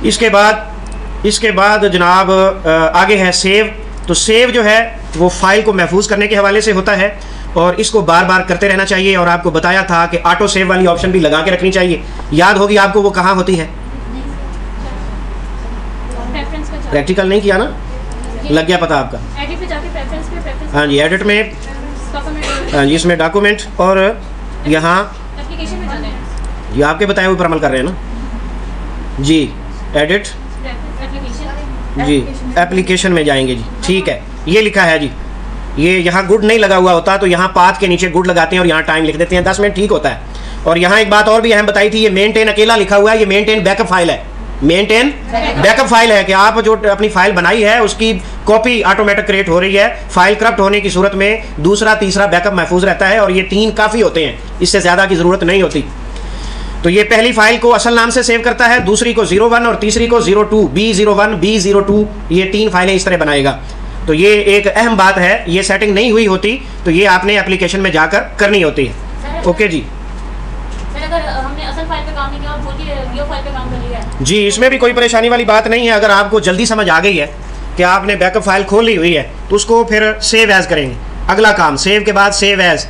इसके बाद जनाब आगे है सेव। तो सेव जो है वो फाइल को महफूज करने के हवाले से होता है और इसको बार बार करते रहना चाहिए। और आपको बताया था कि ऑटो सेव वाली ऑप्शन भी लगा के रखनी चाहिए। याद होगी आपको वो कहाँ होती है? प्रैक्टिकल नहीं किया ना, लग गया पता आपका। हाँ जी, एडिट में, हाँ जी, इसमें डॉक्यूमेंट और यहाँ ये आपके बताए हुए पर अमल कर रहे हैं ना जी। एडिट जी, एप्लीकेशन में जाएंगे जी, ठीक है। ये लिखा है जी, ये यहाँ गुड नहीं लगा हुआ होता तो यहाँ पाथ के नीचे गुड लगाते हैं और यहाँ टाइम लिख देते हैं, 10 मिनट ठीक होता है। और यहाँ एक बात और भी अहम बताई थी, ये मेंटेन अकेला लिखा हुआ है, ये मेंटेन बैकअप फाइल है। मेंटेन बैकअप फाइल है कि आप जो अपनी फाइल बनाई है उसकी कॉपी ऑटोमेटिक क्रिएट हो रही है। फाइल करप्ट होने की सूरत में दूसरा तीसरा बैकअप महफूज रहता है और ये 3 काफ़ी होते हैं, इससे ज़्यादा की ज़रूरत नहीं होती। तो ये पहली फाइल को असल नाम से सेव करता है, दूसरी को 01 और तीसरी को 02, B01 B02, ये 3 फाइलें इस तरह बनाएगा। तो ये एक अहम बात है, ये सेटिंग नहीं हुई होती तो ये आपने एप्लीकेशन में जाकर करनी होती है। ओके जी, जी इसमें भी कोई परेशानी वाली बात नहीं है। अगर आपको जल्दी समझ आ गई है कि आपने बैकअप फाइल खोल ली हुई है तो उसको फिर सेव एज करेंगे। अगला काम सेव के बाद सेव एज।